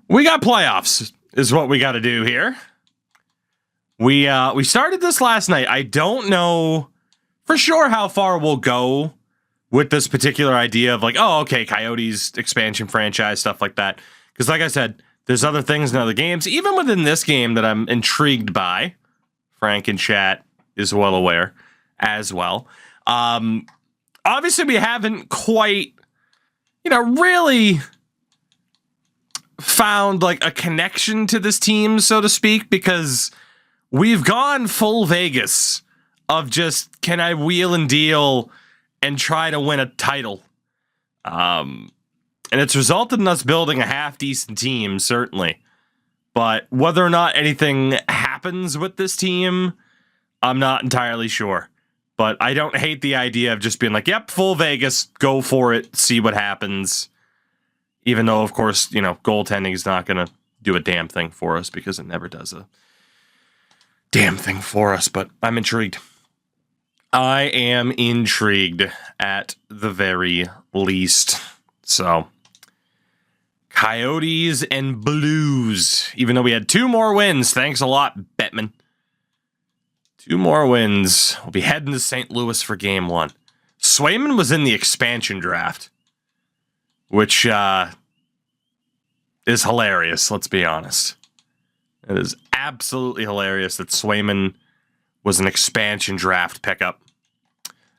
We got playoffs is what we got to do here. We started this last night. I don't know for sure how far we'll go with this particular idea of like, oh, okay, Coyotes expansion franchise, stuff like that. Because like I said, there's other things in other games, even within this game that I'm intrigued by. Frank in chat is well aware as well. Obviously, we haven't quite, really found like a connection to this team, so to speak, because we've gone full Vegas of just, can I wheel and deal and try to win a title? And it's resulted in us building a half-decent team, certainly. But whether or not anything happens with this team, I'm not entirely sure. But I don't hate the idea of just being like, yep, full Vegas, go for it, see what happens. Even though, of course, goaltending is not going to do a damn thing for us because it never does a damn thing for us. But I'm intrigued. I am intrigued at the very least. So, Coyotes and Blues. Even though we had 2 more wins. Thanks a lot, Bettman. 2 more wins. We'll be heading to St. Louis for game 1. Swayman was in the expansion draft, which is hilarious, let's be honest. It is absolutely hilarious that Swayman was an expansion draft pickup.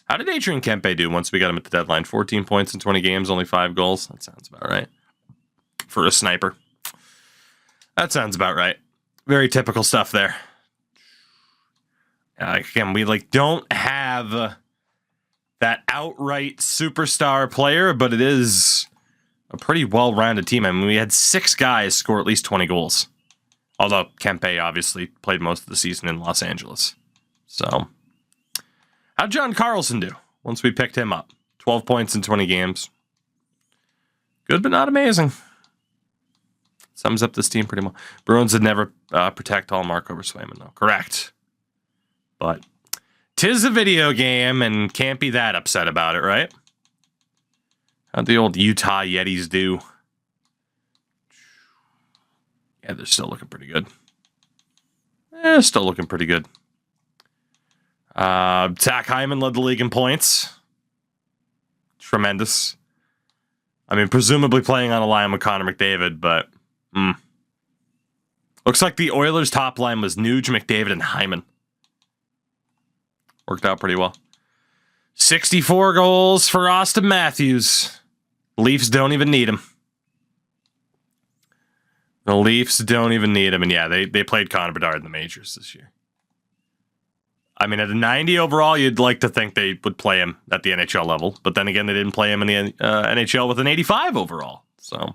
How did Adrian Kempe do once we got him at the deadline? 14 points in 20 games, only 5 goals? That sounds about right. For a sniper. That sounds about right. Very typical stuff there. Again, we don't have that outright superstar player, but it is a pretty well-rounded team. I mean, we had 6 guys score at least 20 goals. Although Kempe obviously played most of the season in Los Angeles. So, how'd John Carlson do once we picked him up? 12 points in 20 games. Good, but not amazing. Sums up this team pretty well. Bruins would never protect Hallmark over Swayman, though. Correct. But 'tis a video game and can't be that upset about it, right? How'd the old Utah Yetis do? Yeah, they're still looking pretty good. Still looking pretty good. Zach Hyman led the league in points. Tremendous. I mean, presumably playing on a line with Connor McDavid, but looks like the Oilers' top line was Nuge, McDavid, and Hyman. Worked out pretty well. 64 goals for Austin Matthews. Leafs don't even need him. The Leafs don't even need him. And yeah, they played Connor Bedard in the majors this year. I mean, at a 90 overall, you'd like to think they would play him at the NHL level. But then again, they didn't play him in the NHL with an 85 overall. So,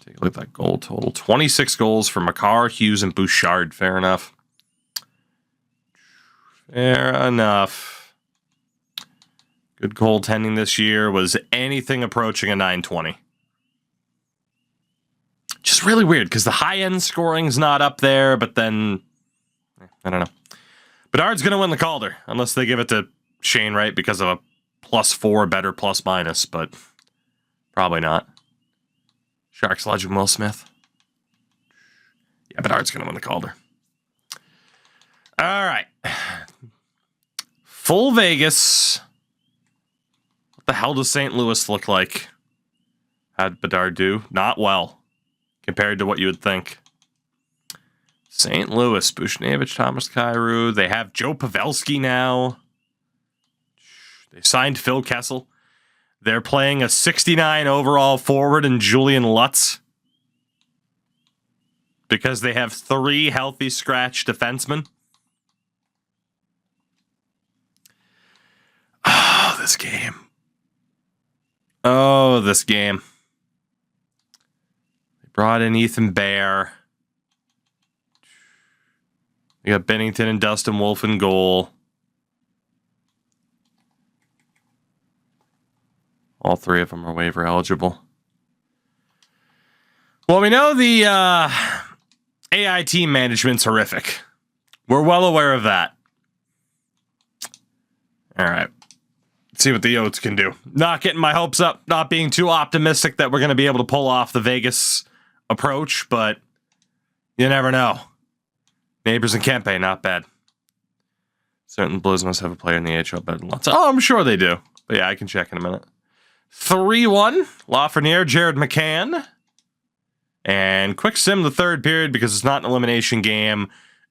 take a look at that goal total. 26 goals for Makar, Hughes, and Bouchard. Fair enough. Fair enough. Good goaltending this year was anything approaching a 920. Just really weird because the high-end scoring's not up there, but then, I don't know. Bedard's going to win the Calder unless they give it to Shane Wright because of a +4 better plus-minus, but probably not. Sharks legend Will Smith. Yeah, Bedard's going to win the Calder. All right. Full Vegas. What the hell does St. Louis look like? How'd Bedard do? Not well. Compared to what you would think. St. Louis, Buchnevich, Thomas Kyrou. They have Joe Pavelski now. They signed Phil Kessel. They're playing a 69 overall forward in Julian Lutz. Because they have 3 healthy scratch defensemen. Oh, this game. Oh, this game. Brought in Ethan Bear. We got Bennington and Dustin Wolf in goal. All 3 of them are waiver eligible. Well, we know the AI team management's horrific. We're well aware of that. All right. see what the Yotes can do. Not getting my hopes up, not being too optimistic that we're going to be able to pull off the Vegas approach, but you never know. Neighbors and Kempe, not bad. Certain Blues must have a player in the AHL better than lots. Oh, I'm sure they do. But yeah, I can check in a minute. 3-1, Lafreniere, Jared McCann. And quick sim the third period because it's not an elimination game.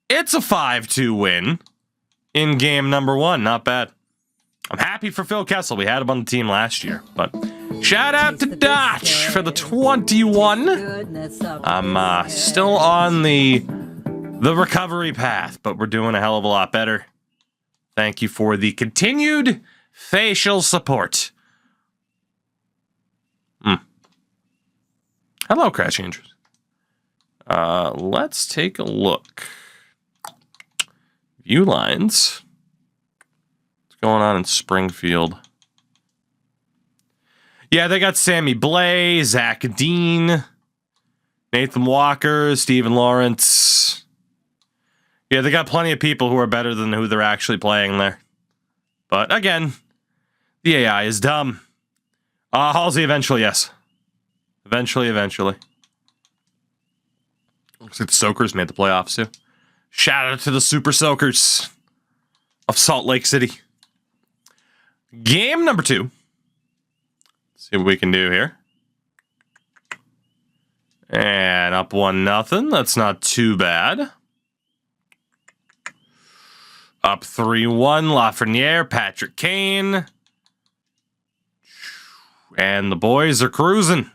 It's a 5-2 win in game number 1. Not bad. I'm happy for Phil Kessel. We had him on the team last year. But shout out to Dutch for the 21. I'm still on the recovery path, but we're doing a hell of a lot better. Thank you for the continued facial support. Hello, Crash Andrews. Let's take a look. View lines. What's going on in Springfield? Yeah, they got Sammy Blais, Zach Dean, Nathan Walker, Steven Lawrence. Yeah, they got plenty of people who are better than who they're actually playing there. But again, the AI is dumb. Halsey eventually, yes. Eventually. Looks like the Soakers made the playoffs too. Shout out to the Super Soakers of Salt Lake City. Game number 2. Let's see what we can do here. And up 1-0. That's not too bad. Up 3-1. Lafreniere, Patrick Kane. And the boys are cruising.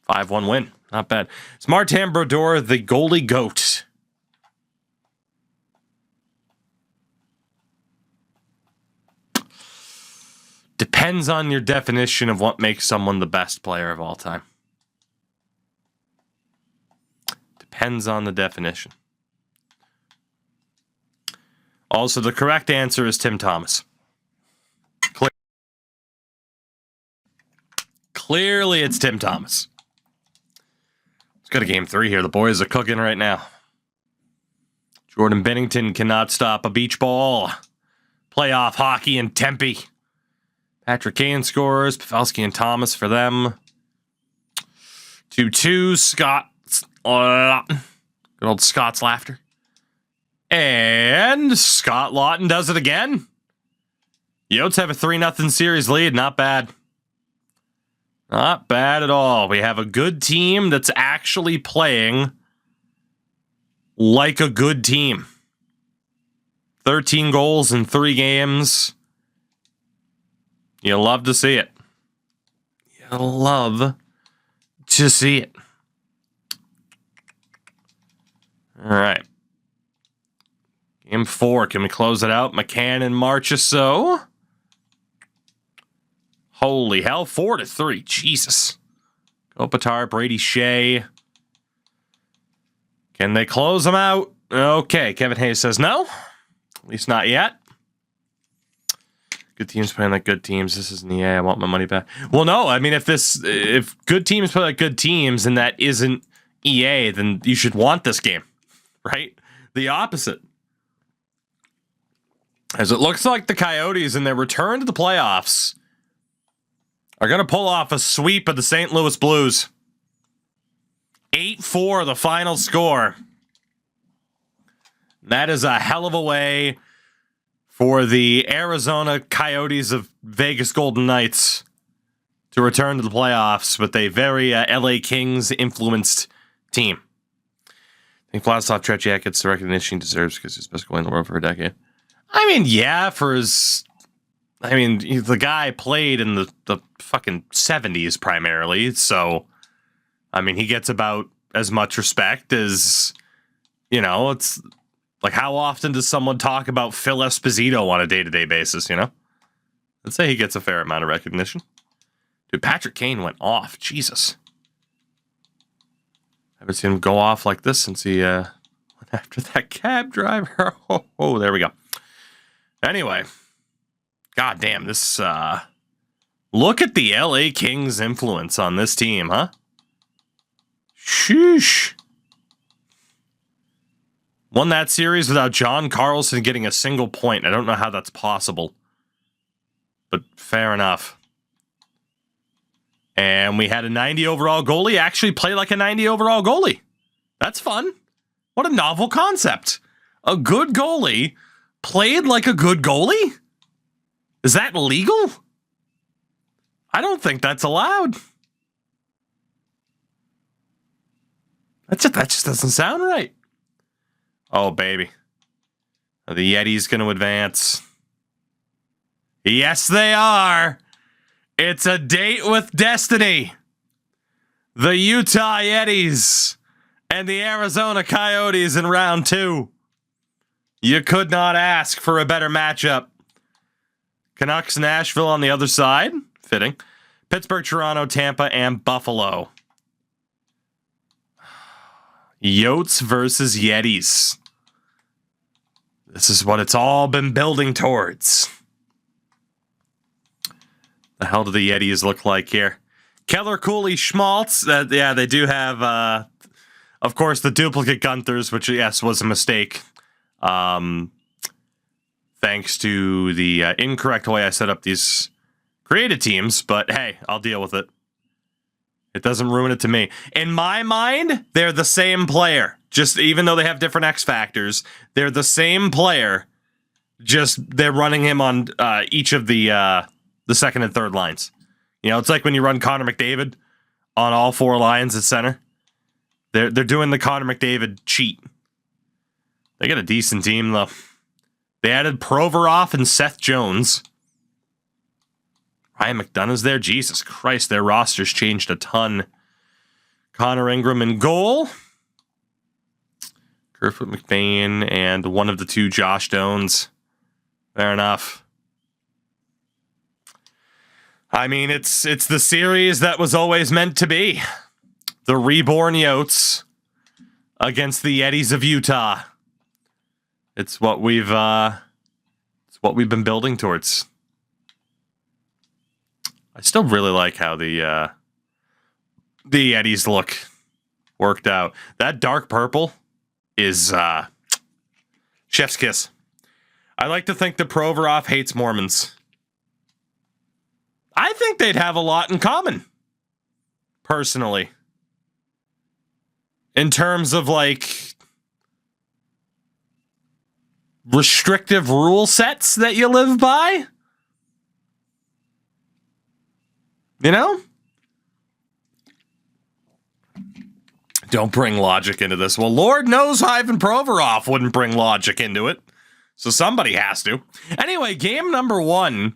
5-1 win. Not bad. It's Martin Brodeur, the goalie goat. Depends on your definition of what makes someone the best player of all time. Depends on the definition. Also, the correct answer is Tim Thomas. Clearly, it's Tim Thomas. Let's go to game 3 here. The boys are cooking right now. Jordan Bennington cannot stop a beach ball. Playoff hockey in Tempe. Patrick Kane scores. Pavelski and Thomas for them. 2-2. Scott. Good old Scott's laughter. And Scott Lawton does it again. Yotes have a 3-0 series lead. Not bad. Not bad at all. We have a good team that's actually playing like a good team. 13 goals in 3 games. You love to see it. You love to see it. All right. Game 4. Can we close it out? McCann and Marchessault. Holy hell, 4-3. Jesus. Kopitar, Brady Shea. Can they close them out? Okay, Kevin Hayes says no. At least not yet. Good teams playing like good teams. This isn't EA. I want my money back. Well, no. I mean, if good teams play like good teams and that isn't EA, then you should want this game, right? The opposite. As it looks like the Coyotes in their return to the playoffs are going to pull off a sweep of the St. Louis Blues. 8-4 the final score. That is a hell of a way for the Arizona Coyotes of Vegas Golden Knights to return to the playoffs with a very LA Kings influenced team. I think Vladislav Tretiak gets the recognition he deserves because he's the best goalie in the world for a decade. I mean, yeah, for his... I mean, the guy played in the fucking 70s primarily, so... I mean, he gets about as much respect as... You know, it's... Like, how often does someone talk about Phil Esposito on a day-to-day basis, you know? I'd say he gets a fair amount of recognition. Dude, Patrick Kane went off. Jesus. I haven't seen him go off like this since he went after that cab driver. Oh, there we go. Anyway. God damn, this... Look at the LA Kings' influence on this team, huh? Sheesh. Won that series without John Carlson getting a single point. I don't know how that's possible. but fair enough. And we had a 90 overall goalie actually play like a 90 overall goalie. That's fun. What a novel concept. A good goalie played like a good goalie? Is that legal? I don't think that's allowed. That just doesn't sound right. Oh, baby. Are the Yetis going to advance? Yes, they are. It's a date with destiny. The Utah Yetis and the Arizona Coyotes in round 2. You could not ask for a better matchup. Canucks, Nashville on the other side. Fitting. Pittsburgh, Toronto, Tampa, and Buffalo. Yotes versus Yetis. This is what it's all been building towards. The hell do the Yetis look like here? Keller, Cooley, Schmaltz. Yeah, they do have, of course, the duplicate Gunthers, which, yes, was a mistake. Thanks to the incorrect way I set up these created teams. But, hey, I'll deal with it. It doesn't ruin it to me. In my mind, they're the same player. Just even though they have different X factors, they're the same player. Just they're running him on each of the second and third lines. You know, it's like when you run Connor McDavid on all 4 lines at center. They're doing the Connor McDavid cheat. They got a decent team, though. They added Provorov and Seth Jones. Ryan McDonough's there. Jesus Christ, their roster's changed a ton. Connor Ingram in goal. Kerfoot McBain and one of the 2 Josh Dones. Fair enough. I mean, it's the series that was always meant to be. The reborn Yotes against the Yetis of Utah. It's what we've been building towards. I still really like how the Yetis look worked out. That dark purple is chef's kiss. I like to think that Provorov hates Mormons. I think they'd have a lot in common, personally. In terms of, like, restrictive rule sets that you live by. You know? Don't bring logic into this. Well, Lord knows Ivan Provorov wouldn't bring logic into it. So somebody has to. Anyway, game number 1.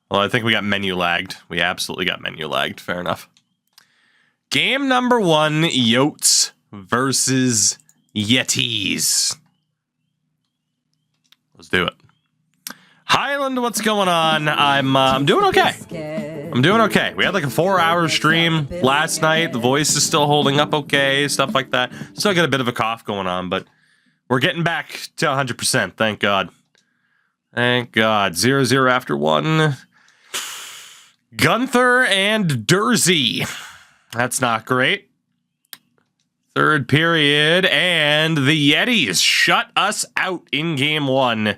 Well, I think we got menu lagged. We absolutely got menu lagged. Fair enough. Game number 1, Yotes versus Yetis. Let's do it. Highland, what's going on? I'm doing okay. I'm doing okay. We had like a 4-hour stream last night. The voice is still holding up okay, stuff like that. Still got a bit of a cough going on, but we're getting back to 100%. Thank God. Thank God. 0-0 after 1. Gunther and Dursey. That's not great. Third period, and the Yetis shut us out in game 1.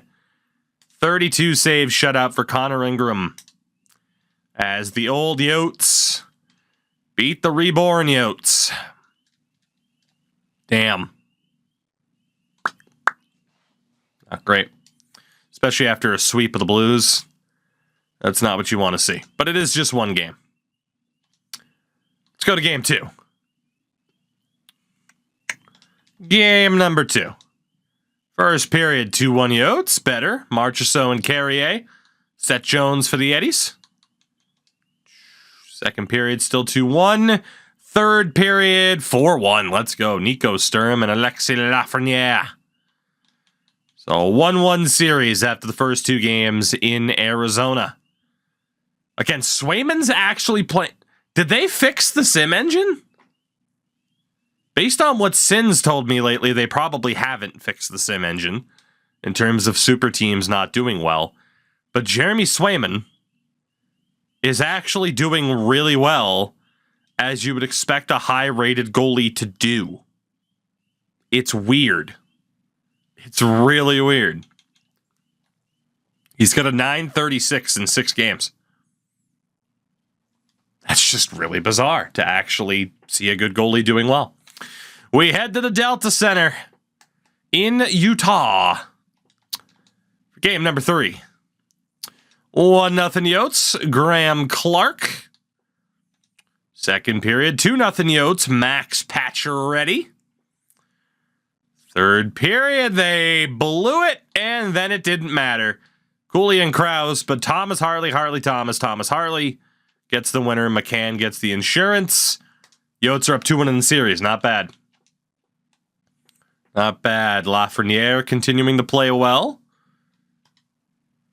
32 save shutout for Connor Ingram. As the old Yotes beat the reborn Yotes. Damn. Not great. Especially after a sweep of the Blues. That's not what you want to see. But it is just one game. Let's go to game 2. Game number 2. First period, 2-1 Yotes. Better. Marchessault and Carrier. Seth Jones for the Yetis. Second period, still 2-1. Third period, 4-1. Let's go. Nico Sturm and Alexis Lafreniere. So, 1-1 series after the first 2 games in Arizona. Again, Swayman's actually playing. Did they fix the sim engine? Based on what Sins told me lately, they probably haven't fixed the sim engine in terms of super teams not doing well. But Jeremy Swayman is actually doing really well, as you would expect a high-rated goalie to do. It's weird. It's really weird. He's got a 936 in 6 games. That's just really bizarre to actually see a good goalie doing well. We head to the Delta Center in Utah for game number 3. 1-0 Yotes, Graham Clark. Second period, 2-0 Yotes, Max Pacioretty. Third period, they blew it, and then it didn't matter. Cooley and Krause, but Thomas Harley, Thomas Harley gets the winner. McCann gets the insurance. Yotes are up 2-1 in the series. Not bad. Not bad. Lafreniere continuing to play well.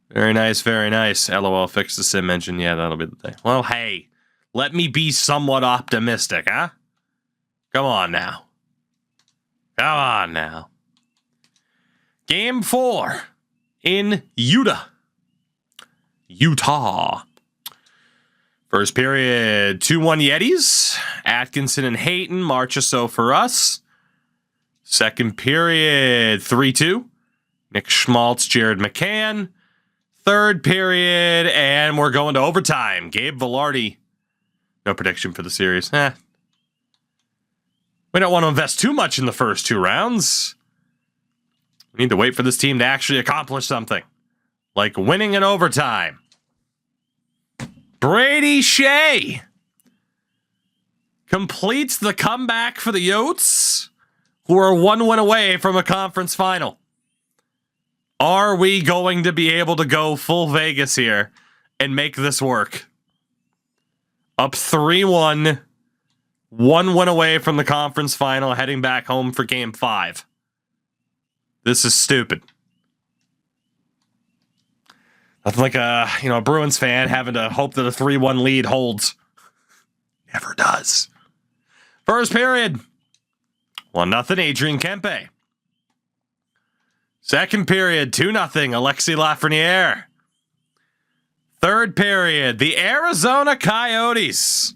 Very nice, very nice. LOL, fix the sim engine. Yeah, that'll be the day. Well, hey, let me be somewhat optimistic, huh? Come on now. Come on now. Game 4 in Utah. First period, 2-1 Yetis. Atkinson and Hayton, Marchessault for us. Second period, 3-2. Nick Schmaltz, Jared McCann. Third period, and we're going to overtime. Gabe Vilardi. No prediction for the series. We don't want to invest too much in the first 2 rounds. We need to wait for this team to actually accomplish something. Like winning in overtime. Brady Shea completes the comeback for the Yotes, who are 1 win away from a conference final. Are we going to be able to go full Vegas here and make this work? Up 3-1, 1 win away from the conference final, heading back home for game 5. This is stupid. Nothing like a Bruins fan having to hope that a 3-1 lead holds. Never does. First period, 1-0 Adrian Kempe. Second period, 2-0 Alexis Lafreniere. Third period, the Arizona Coyotes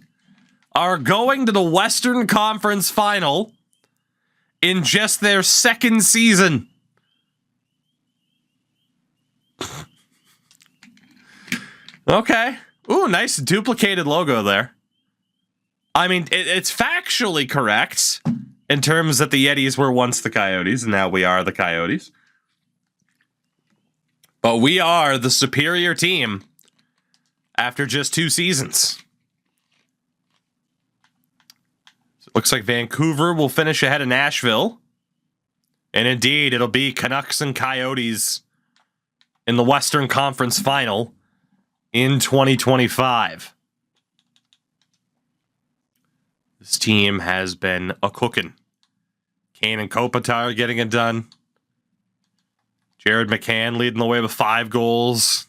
are going to the Western Conference Final in just their second season. Okay. Ooh, nice duplicated logo there. I mean, it's factually correct in terms that the Yetis were once the Coyotes, and now we are the Coyotes. But we are the superior team after just 2 seasons. So it looks like Vancouver will finish ahead of Nashville. And indeed, it'll be Canucks and Coyotes in the Western Conference Final in 2025. This team has been a cooking. Kane and Kopitar getting it done. Jared McCann leading the way with 5 goals.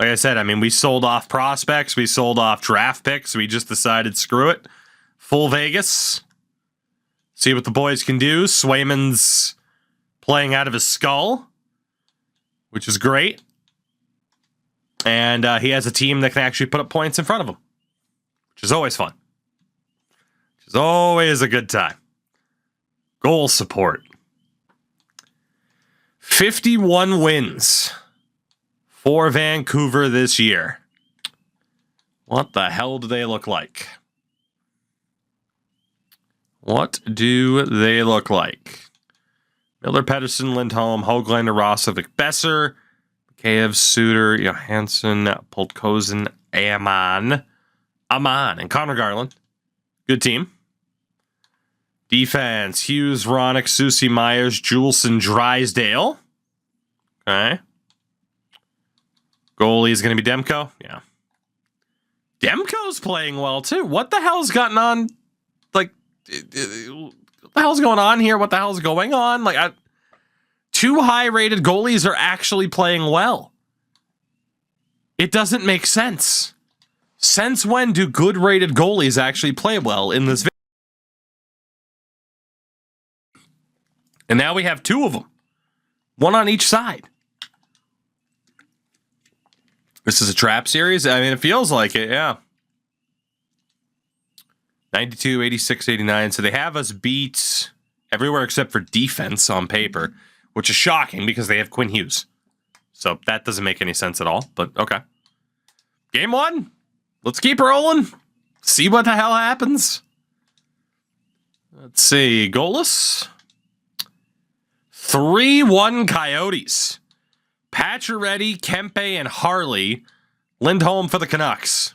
Like I said, I mean, we sold off prospects. We sold off draft picks. We just decided, screw it. Full Vegas. See what the boys can do. Swayman's playing out of his skull, which is great. And he has a team that can actually put up points in front of him, which is always fun. Which is always a good time. Goal support. 51 wins for Vancouver this year. What the hell do they look like? What do they look like? Miller, Pettersson, Lindholm, Höglander, Rosovic, Besser, Mikheyev, Suter, Johansson, Poltkozen, Aman, and Connor Garland. Good team. Defense, Hughes, Ronick, Susie, Myers, Juleson, Drysdale. Okay. Goalie is going to be Demko. Yeah. Demko's playing well, too. What the hell's gotten on? Like, what the hell's going on here? What the hell's going on? Like, 2 high-rated goalies are actually playing well. It doesn't make sense. Since when do good-rated goalies actually play well in this video? And now we have 2 of them. 1 on each side. This is a trap series? I mean, it feels like it, yeah. 92, 86, 89. So they have us beat everywhere except for defense on paper, which is shocking because they have Quinn Hughes. So that doesn't make any sense at all, but okay. Game 1. Let's keep rolling. See what the hell happens. Let's see. Goalless. 3-1 Coyotes. Pacioretty, Kempe, and Harley. Lindholm for the Canucks.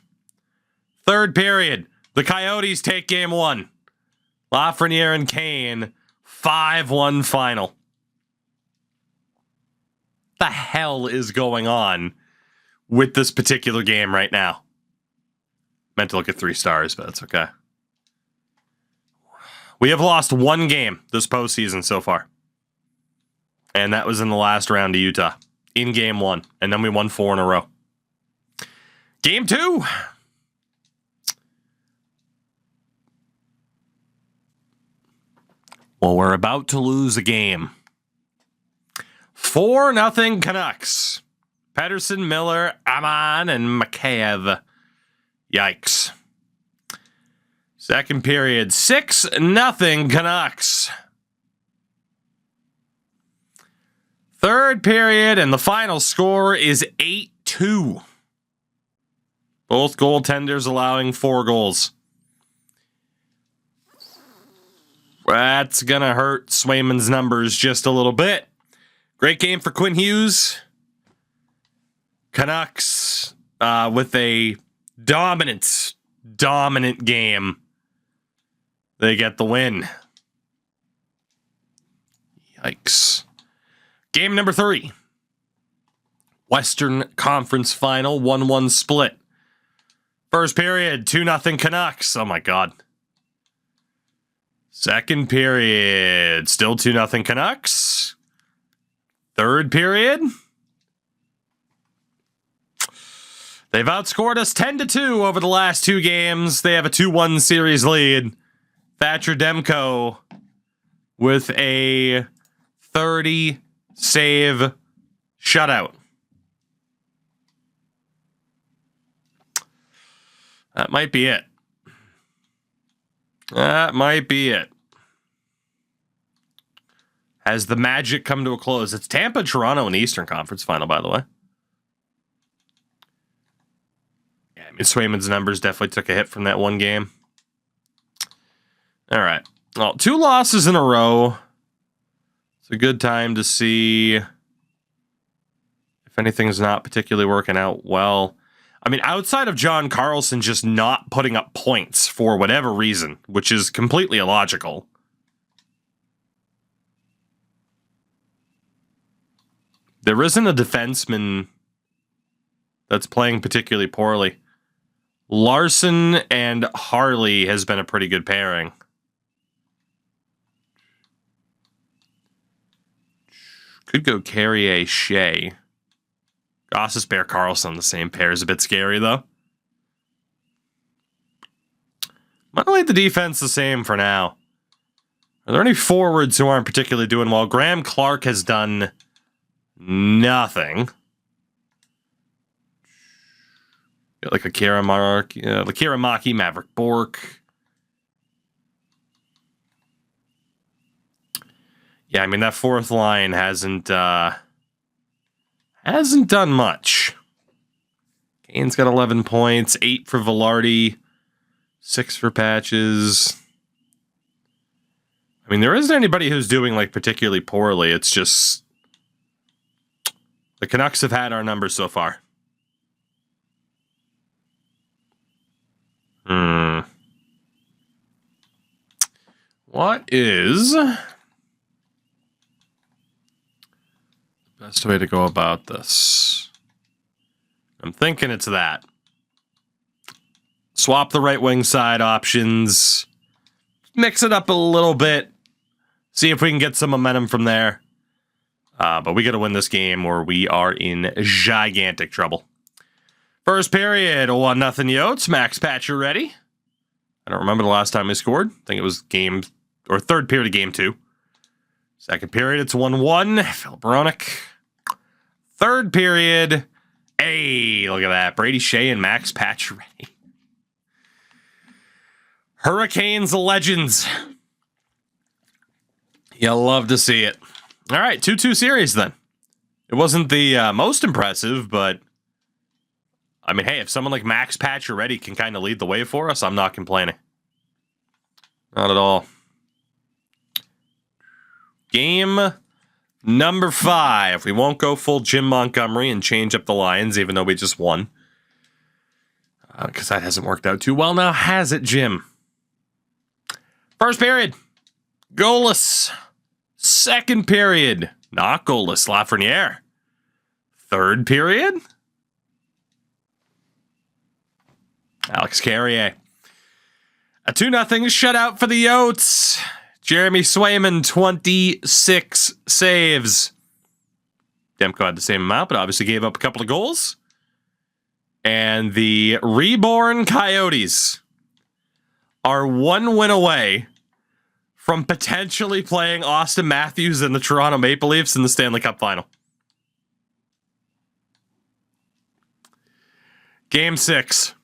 Third period. The Coyotes take game 1. Lafreniere and Kane. 5-1 final. The hell is going on with this particular game right now? Meant to look at 3 stars, but that's okay. We have lost 1 game this postseason so far. And that was in the last round to Utah. In game 1. And then we won 4 in a row. Game 2. Well, we're about to lose a game. 4-0 Canucks. Pettersson, Miller, Amon, and Mikheyev. Yikes. Second period, 6-0 Canucks. Third period, and the final score is 8-2. Both goaltenders allowing 4 goals. That's going to hurt Swayman's numbers just a little bit. Great game for Quinn Hughes. Canucks with a dominant game. They get the win. Yikes. Game number 3. Western Conference Final, 1-1 split. First period, 2-0 Canucks. Oh my God. Second period, still 2-0 Canucks. Third period, they've outscored us 10-2 over the last 2 games. They have a 2-1 series lead. Thatcher Demko with a 30-save shutout. That might be it. That might be it. Has the magic come to a close? It's Tampa, Toronto in the Eastern Conference Final, by the way. Yeah, I mean, Swayman's numbers definitely took a hit from that one game. All right. Well, 2 losses in a row. It's a good time to see if anything's not particularly working out well. I mean, outside of John Carlson just not putting up points for whatever reason, which is completely illogical. There isn't a defenseman that's playing particularly poorly. Larson and Harley has been a pretty good pairing. Could go Carrier, Shea. Gosses, Bear, Carlson, the same pair is a bit scary, though. Might leave the defense the same for now. Are there any forwards who aren't particularly doing well? Graham Clark has done nothing. Got like Akira Maki, Maverick Bork. Yeah, I mean, that fourth line hasn't done much. Kane's got 11 points, 8 for Velarde, 6 for Patches. I mean, there isn't anybody who's doing, like, particularly poorly. It's just the Canucks have had our numbers so far. What is the best way to go about this? I'm thinking it's that. Swap the right wing side options. Mix it up a little bit. See if we can get some momentum from there. But we got to win this game or we are in gigantic trouble. First period, 1-0 Yotes. Max Pacioretty. I don't remember the last time he scored. I think it was third period of game 2. Second period, it's 1-1. Philip Hronek. Third period, hey, look at that. Brady Shea and Max Pacioretty. Hurricanes legends. You'll love to see it. All right, 2-2 series then. It wasn't the most impressive, but I mean, hey, if someone like Max Pacioretty can kind of lead the way for us, I'm not complaining. Not at all. Game number 5. We won't go full Jim Montgomery and change up the Lions, even though we just won. Because that hasn't worked out too well now, has it, Jim? First period, goalless. Second period, not goalless, Lafreniere. Third period, Alex Carrier. A 2-0 shutout for the Yotes. Jeremy Swayman, 26 saves. Demko had the same amount, but obviously gave up a couple of goals. And the reborn Coyotes are 1 win away from potentially playing Austin Matthews and the Toronto Maple Leafs in the Stanley Cup Final. Game 6.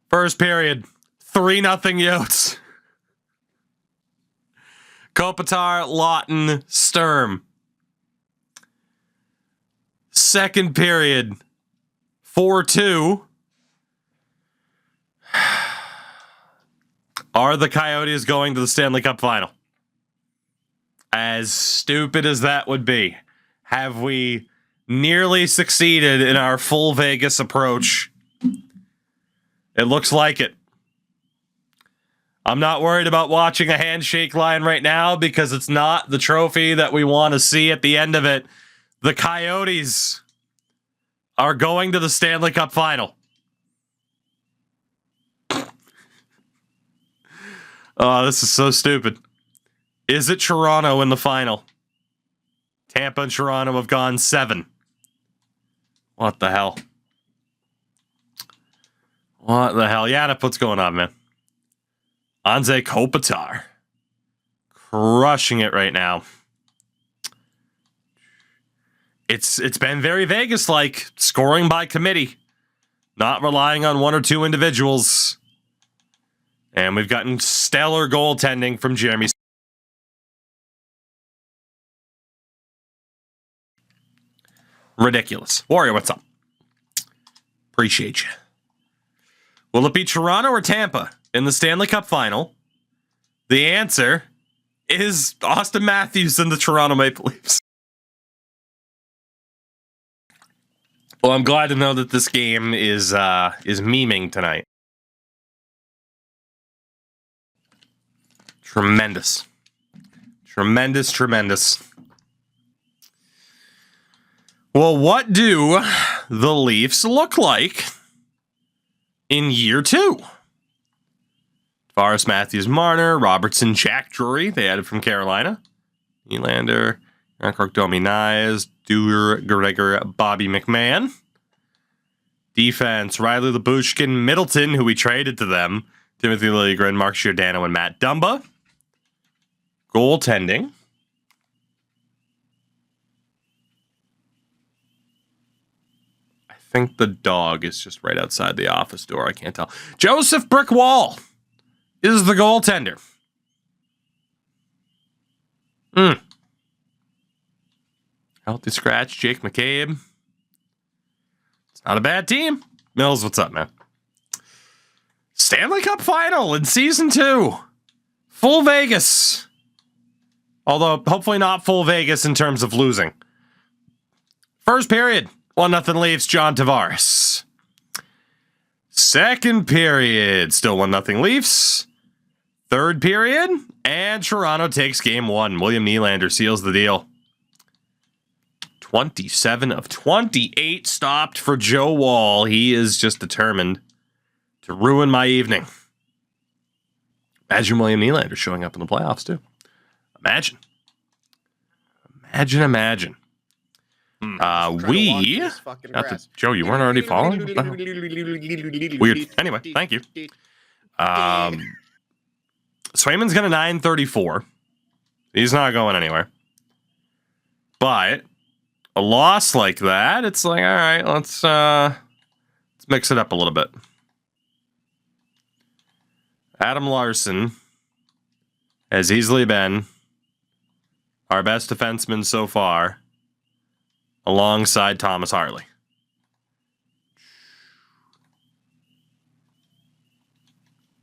First period, 3-0 Yotes. Kopitar, Lawton, Sturm. Second period, 4-2. Are the Coyotes going to the Stanley Cup Final? As stupid as that would be, have we nearly succeeded in our full Vegas approach? It looks like it. I'm not worried about watching a handshake line right now because it's not the trophy that we want to see at the end of it. The Coyotes are going to the Stanley Cup Final. Oh, this is so stupid. Is it Toronto in the final? Tampa and Toronto have gone 7. What the hell? What the hell? Yeah, that's what's going on, man. Anze Kopitar. Crushing it right now. It's been very Vegas-like, scoring by committee. Not relying on one or two individuals. And we've gotten stellar goaltending from Jeremy. Ridiculous. Warrior, what's up? Appreciate you. Will it be Toronto or Tampa in the Stanley Cup Final? The answer is Austin Matthews and the Toronto Maple Leafs. Well, I'm glad to know that this game is memeing tonight. Tremendous. Tremendous, tremendous. Well, what do the Leafs look like in year 2? Tavares, Matthews, Marner, Robertson, Jack Drury, they added from Carolina. Nylander, Rankrook, Domi Nyes, Duer, Gregor, Bobby McMahon. Defense, Riley Labushkin, Middleton, who we traded to them, Timothy Liljegren, Mark Giordano, and Matt Dumba. Goaltending. I think the dog is just right outside the office door. I can't tell. Joseph Brickwall is the goaltender. Healthy scratch, Jake McCabe. It's not a bad team. Mills, what's up, man? Stanley Cup Final in Season 2. Full Vegas. Although, hopefully not full Vegas in terms of losing. First period, 1-0 Leafs, John Tavares. Second period, still 1-0 Leafs. Third period, and Toronto takes game 1. William Nylander seals the deal. 27 of 28 stopped for Joe Wall. He is just determined to ruin my evening. Imagine William Nylander showing up in the playoffs, too. Imagine. Imagine. Joe, you weren't already following? Weird. Anyway, thank you. Swayman's got a 934. He's not going anywhere. But a loss like that, it's like, all right, let's mix it up a little bit. Adam Larson has easily been our best defenseman so far. alongside Thomas Harley.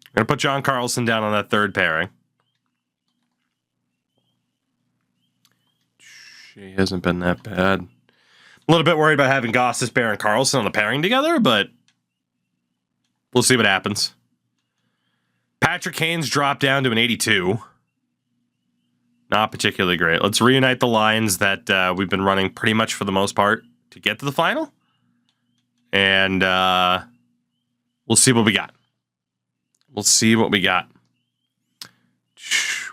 I'm going to put John Carlson down on that third pairing. She hasn't been that bad. A little bit worried about having Gostisbehere and Carlson on the pairing together, but we'll see what happens. Patrick Kane's dropped down to an 82. Not particularly great. Let's reunite the lines that we've been running pretty much for the most part to get to the final. And we'll see what we got. We'll see what we got.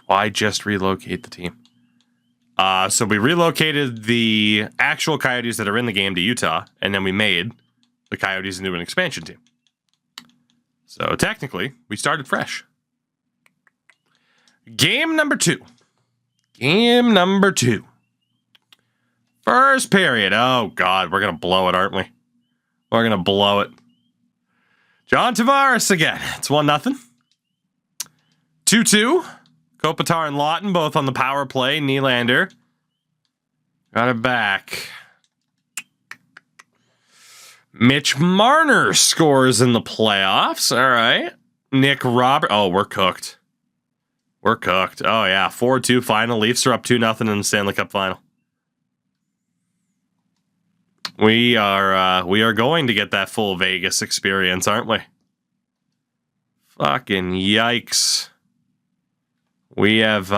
Why just relocate the team? So we relocated the actual Coyotes that are in the game to Utah, and then we made the Coyotes into an expansion team. So technically, we started fresh. Game number 2. Game number 2. First period. Oh, God, we're going to blow it, aren't we? We're going to blow it. John Tavares again. It's 1-0. 2-2. Kopitar and Lawton both on the power play. Nylander got it back. Mitch Marner scores in the playoffs. All right. Nick Robert. Oh, we're cooked. We're cooked. Oh, yeah. 4-2 final. Leafs are up 2-0 in the Stanley Cup final. We are going to get that full Vegas experience, aren't we? Fucking yikes. We have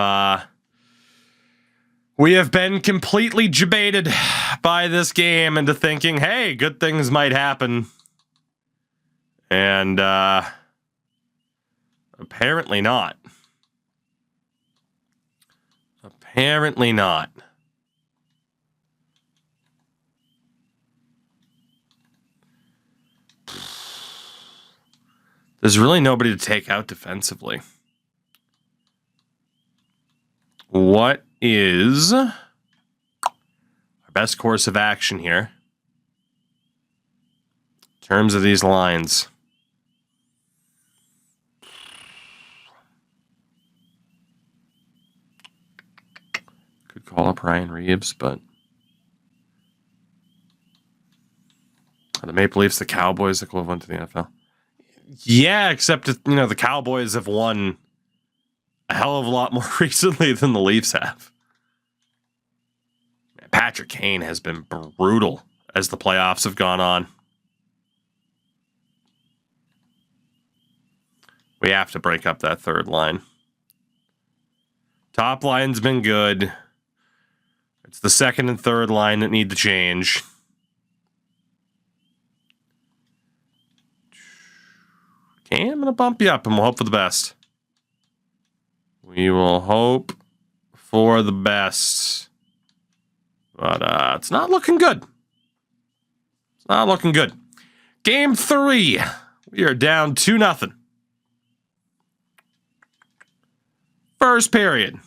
been completely jebaited by this game into thinking, hey, good things might happen. And apparently not. Apparently not. There's really nobody to take out defensively. What is our best course of action here in terms of these lines? Could call up Ryan Reeves, but the Maple Leafs, the Cowboys, equivalent to the NFL. Yeah, except the Cowboys have won a hell of a lot more recently than the Leafs have. Patrick Kane has been brutal as the playoffs have gone on. We have to break up that third line. Top line's been good. It's the second and third line that need to change. Okay, I'm going to bump you up and we'll hope for the best. We will hope for the best. But it's not looking good. It's not looking good. Game 3. We are down 2-0. First period.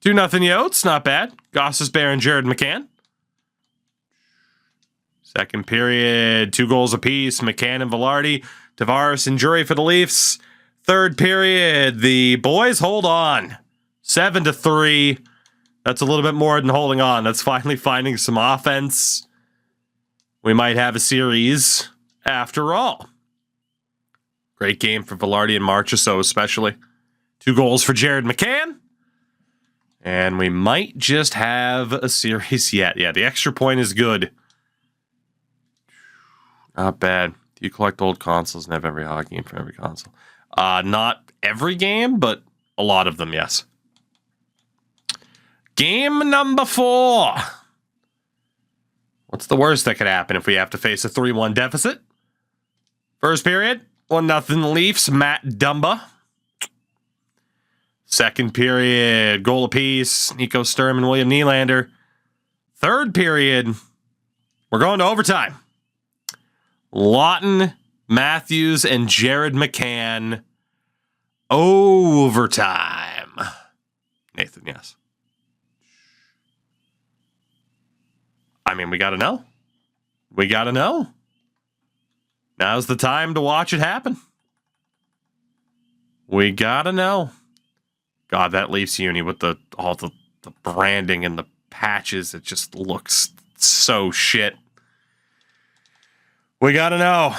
2-0 Yotes. Not bad. Gostisbehere and Jared McCann. Second period. 2 goals apiece. McCann and Velarde. Tavares and Drury for the Leafs. Third period. The boys hold on. 7-3. That's a little bit more than holding on. That's finally finding some offense. We might have a series after all. Great game for Velarde and Marchessault especially. 2 goals for Jared McCann. And we might just have a series yet. Yeah, the extra point is good. Not bad. Do you collect old consoles and have every hockey game for every console? Not every game, but a lot of them, yes. Game number 4. What's the worst that could happen if we have to face a 3-1 deficit? First period, 1-0 Leafs, Matt Dumba. Second period, goal apiece, Nico Sturm and William Nylander. Third period, we're going to overtime. Lawton, Matthews, and Jared McCann. Overtime. Nathan, yes. I mean, we got to know. We got to know. Now's the time to watch it happen. We got to know. God, that Leafs uni with all the branding and the patches, it just looks so shit. We gotta know.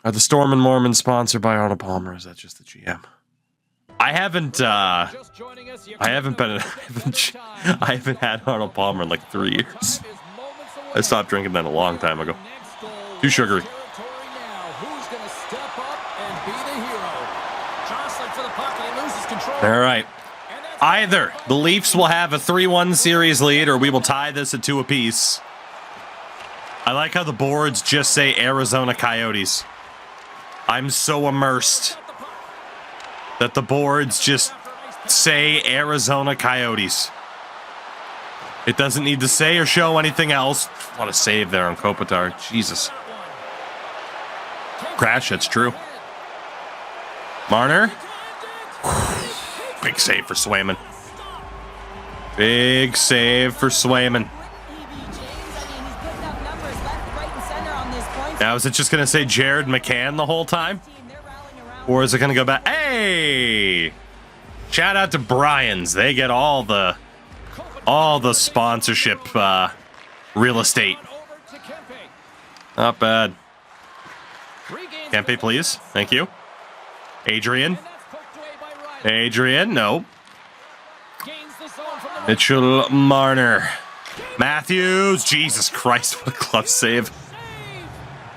Are the Storm and Mormons sponsored by Arnold Palmer? Or is that just the GM? I haven't had Arnold Palmer in like 3 years. I stopped drinking that a long time ago. Too sugary. All right. Either the Leafs will have a 3-1 series lead or we will tie this at 2 apiece. I like how the boards just say Arizona Coyotes. I'm so immersed that the boards just say Arizona Coyotes. It doesn't need to say or show anything else. What a save there on Kopitar. Jesus. Crash, that's true. Marner. Big save for Swayman. Big save for Swayman. Now, is it just going to say Jared McCann the whole time? Or is it going to go back? Hey! Shout out to Brian's. They get all the sponsorship real estate. Not bad. Kempe, please. Thank you. Adrian. Adrian, no. Mitchell Marner. Matthews. Jesus Christ, what a glove save.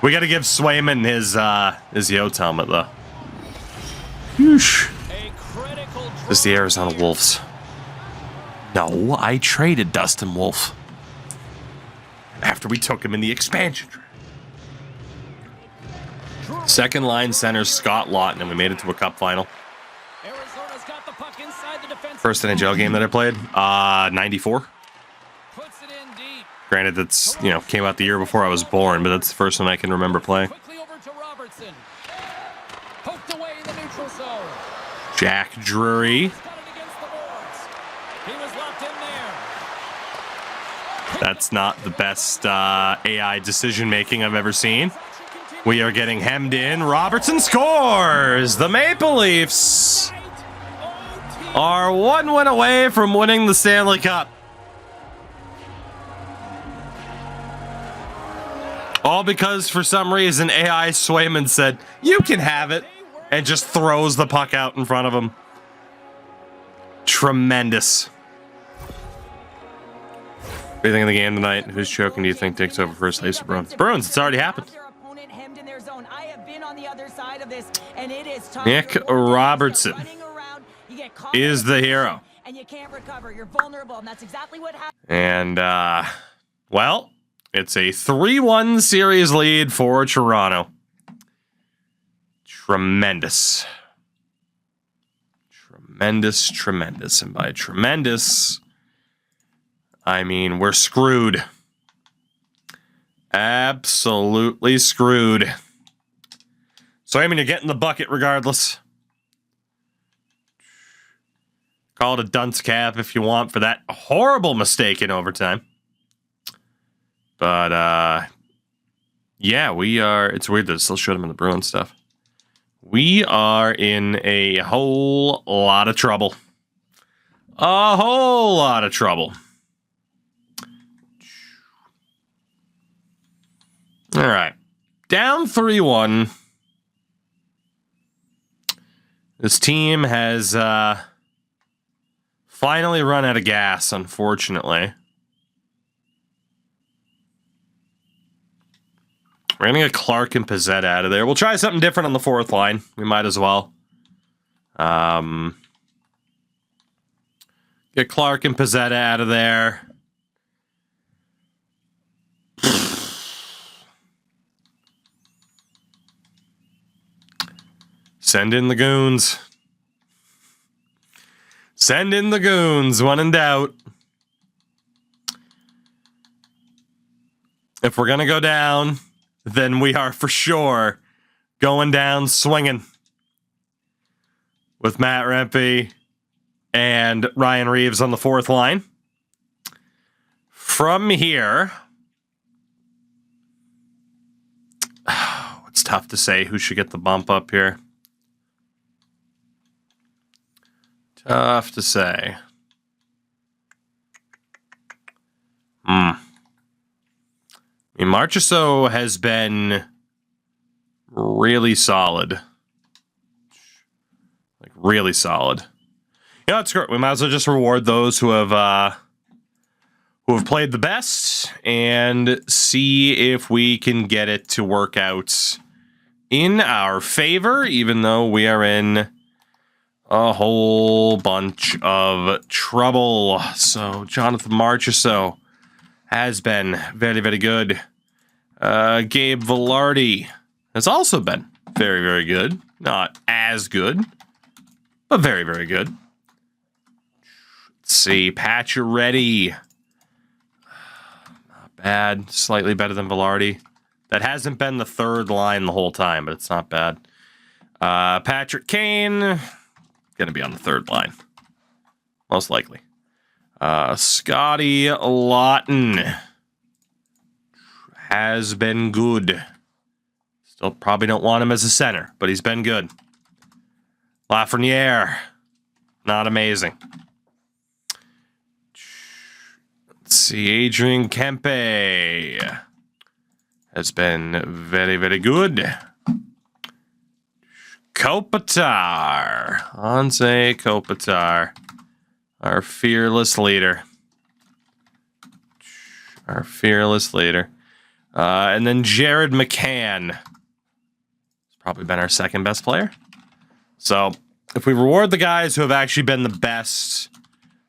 We got to give Swayman his Yotes helmet, though. Whoosh. This is the Arizona Wolves. No, I traded Dustin Wolf after we took him in the expansion draft. Second line center Scott Lawton, and we made it to a cup final. First NHL game that I played, 94. Granted, that's, came out the year before I was born, but that's the first one I can remember playing. Jack Drury. That's not the best AI decision-making I've ever seen. We are getting hemmed in. Robertson scores! The Maple Leafs are 1 win away from winning the Stanley Cup. All because, for some reason, AI Swayman said, "You can have it," and just throws the puck out in front of him. Tremendous. What do you think of the game tonight? Who's choking do you think takes over first place for Bruins? Bruins, it's already happened. Nick Robertson is the hero. And, well, it's a 3-1 series lead for Toronto. Tremendous. Tremendous, tremendous. And by tremendous, I mean we're screwed. Absolutely screwed. So, I mean, you're getting the bucket regardless. Call it a dunce cap if you want for that horrible mistake in overtime. But, yeah, we are... It's weird that it still showed him in the Bruins stuff. We are in a whole lot of trouble. A whole lot of trouble. All right. Down 3-1. This team has finally run out of gas, unfortunately. We're going to get Clark and Pizzette out of there. We'll try something different on the fourth line. We might as well. Get Clark and Pizzette out of there. Send in the goons. Send in the goons, when in doubt. If we're going to go down, then we are for sure going down swinging with Matt Rempe and Ryan Reeves on the fourth line. From here, it's tough to say who should get the bump up here. Tough to say. I mean, Marchessault has been really solid. Like, really solid. You know, it's great. We might as well just reward those who have played the best and see if we can get it to work out in our favor, even though we are in a whole bunch of trouble. So Jonathan Marchessault has been very, very good. Gabe Vilardi has also been very, very good. Not as good, but very, very good. Let's see, Pacioretty. Not bad. Slightly better than Vilardi. That hasn't been the third line the whole time, but it's not bad. Patrick Kane, going to be on the third line. Most likely. Scotty Lawton has been good. Still probably don't want him as a center, but he's been good. Lafreniere, not amazing. Let's see, Adrian Kempe has been very, very good. Kopitar. Anze Kopitar. Our fearless leader. Our fearless leader. And then Jared McCann. He's probably been our second best player. So, if we reward the guys who have actually been the best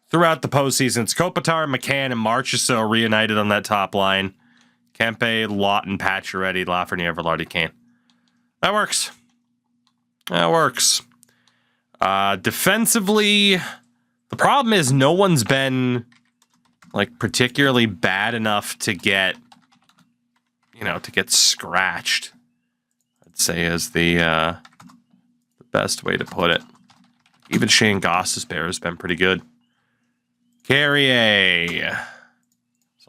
throughout the postseason, it's Kopitar, McCann, and Marchessault reunited on that top line. Kempe, Lawton, Pacioretty, Lafreniere, Vilardi, Kane. That works. That works. Defensively, the problem is no one's been like particularly bad enough to get, to get scratched. I'd say is the best way to put it. Even Shane Goss's bear has been pretty good. Carrier.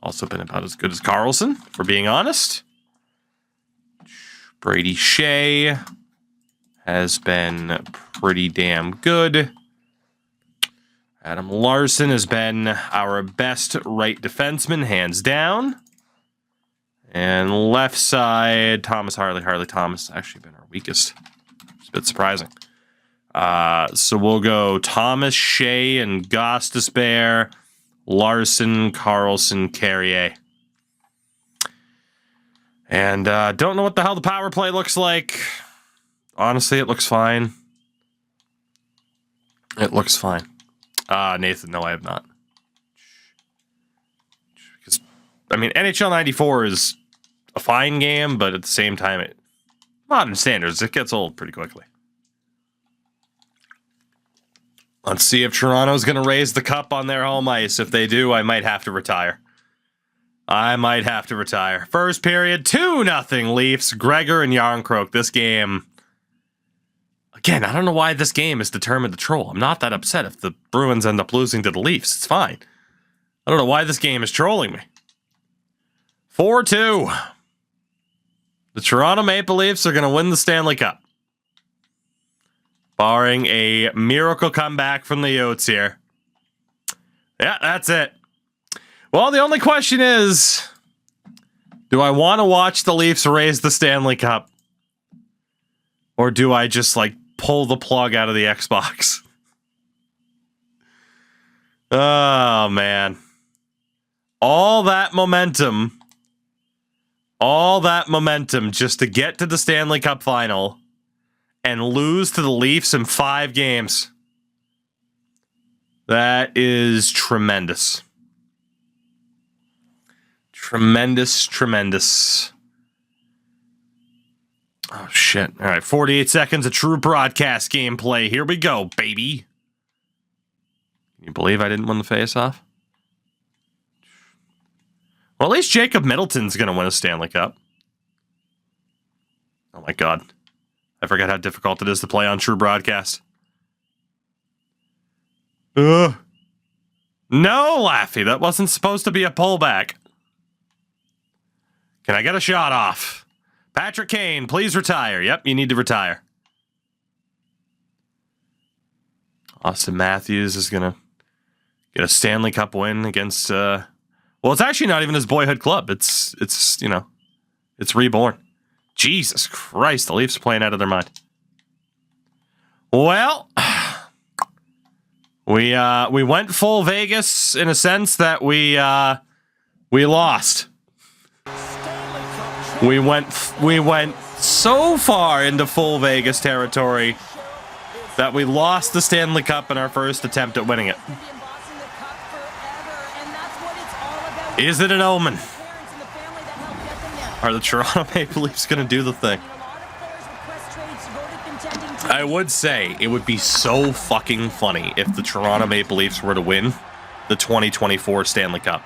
Also been about as good as Carlson, for being honest. Brady Shea has been pretty damn good. Adam Larson has been our best right defenseman, hands down. And left side, Thomas Harley Thomas has actually been our weakest. It's a bit surprising. So we'll go Thomas, Shea, and Goss Despair. Larson, Carlson, Carrier. And don't know what the hell the power play looks like. Honestly, it looks fine. It looks fine. Nathan, no, I have not. Because, NHL 94 is a fine game, but at the same time, modern standards, it gets old pretty quickly. Let's see if Toronto's going to raise the cup on their home ice. If they do, I might have to retire. First period, 2-0 Leafs. Gregor and Yarncroke. This game, again, I don't know why this game is determined to troll. I'm not that upset if the Bruins end up losing to the Leafs. It's fine. I don't know why this game is trolling me. 4-2. The Toronto Maple Leafs are going to win the Stanley Cup. Barring a miracle comeback from the Yotes here. Yeah, that's it. Well, the only question is, do I want to watch the Leafs raise the Stanley Cup? Or do I just, pull the plug out of the Xbox? Oh, man. All that momentum just to get to the Stanley Cup final and lose to the Leafs in 5 games. That is tremendous. Tremendous. Oh, shit. All right, 48 seconds of true broadcast gameplay. Here we go, baby. Can you believe I didn't win the face-off? Well, at least Jacob Middleton's going to win a Stanley Cup. Oh, my God. I forgot how difficult it is to play on true broadcast. No, Laffy. That wasn't supposed to be a pullback. Can I get a shot off? Patrick Kane, please retire. Yep, you need to retire. Austin Matthews is going to get a Stanley Cup win against... Well, it's actually not even his boyhood club. It's it's reborn. Jesus Christ, the Leafs are playing out of their mind. Well, we went full Vegas in a sense that we lost. We went so far into full Vegas territory that we lost the Stanley Cup in our first attempt at winning it. Is it an omen? Are the Toronto Maple Leafs going to do the thing? I would say it would be so fucking funny if the Toronto Maple Leafs were to win the 2024 Stanley Cup.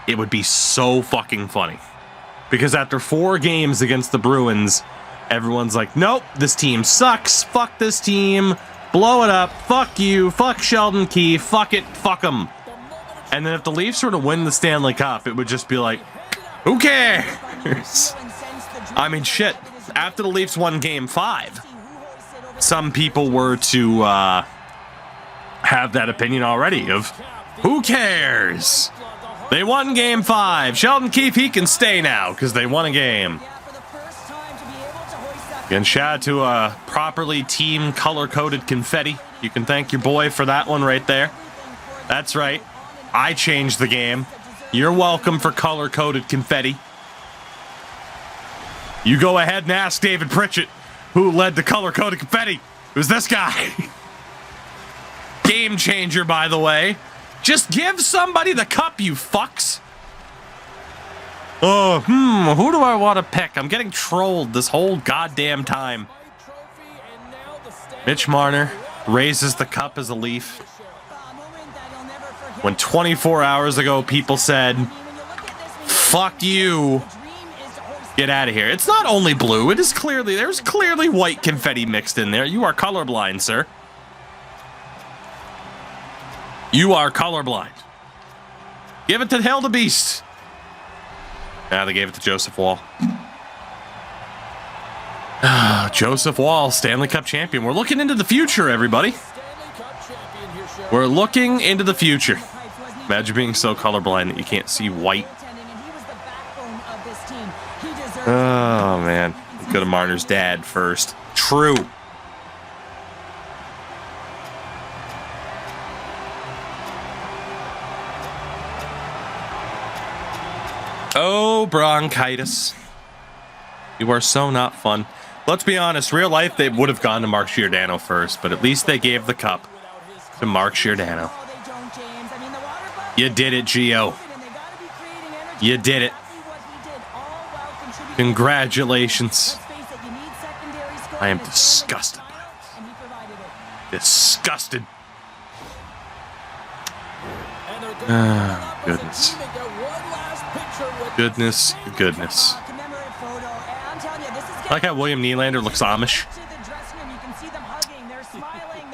It would be so fucking funny. Because after 4 games against the Bruins, everyone's like, nope, this team sucks. Fuck this team. Blow it up. Fuck you. Fuck Sheldon Keefe. Fuck it. Fuck them. And then if the Leafs were to win the Stanley Cup, it would just be like, who cares? I mean, shit. After the Leafs won Game 5, some people were to have that opinion already of, who cares? They won Game 5. Sheldon Keefe, he can stay now because they won a game. Again, shout out to properly team color-coded confetti. You can thank your boy for that one right there. That's right. I changed the game. You're welcome for color-coded confetti. You go ahead and ask David Pritchett, who led the color-coded confetti. Who's this guy? Game changer, by the way. Just give somebody the cup, you fucks. Oh, who do I want to pick? I'm getting trolled this whole goddamn time. Mitch Marner raises the cup as a Leaf. When 24 hours ago people said, fuck you, get out of here. It's not only blue, it is clearly, there's clearly white confetti mixed in there. You are colorblind, sir. You are colorblind. Give it to Hilda Beast. Now they gave it to Joseph Wall. Joseph Wall, Stanley Cup champion. We're looking into the future, everybody. We're looking into the future. Imagine being so colorblind that you can't see white. Oh, man. Go to Marner's dad first. True. Oh, bronchitis. You are so not fun. Let's be honest. Real life, they would have gone to Mark Giordano first, but at least they gave the cup to Mark Giordano. You did it, Gio. You did it. Congratulations. I am disgusted. Disgusted. Oh, goodness. Goodness, goodness. I like how William Nylander looks Amish.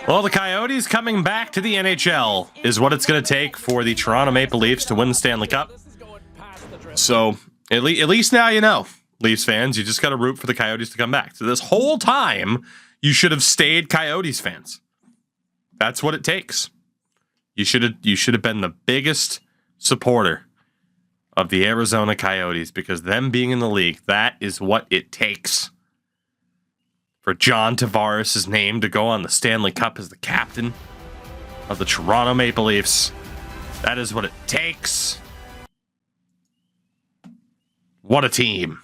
Well, the Coyotes coming back to the NHL is what it's going to take for the Toronto Maple Leafs to win the Stanley Cup. So, at least now you know, Leafs fans, you just got to root for the Coyotes to come back. So this whole time, you should have stayed Coyotes fans. That's what it takes. You should have been the biggest supporter of the Arizona Coyotes, because them being in the league, that is what it takes. For John Tavares' name to go on the Stanley Cup as the captain of the Toronto Maple Leafs. That is what it takes. What a team.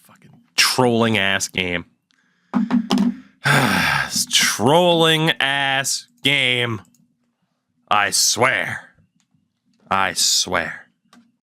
Fucking trolling ass game. Trolling ass game. I swear. I swear.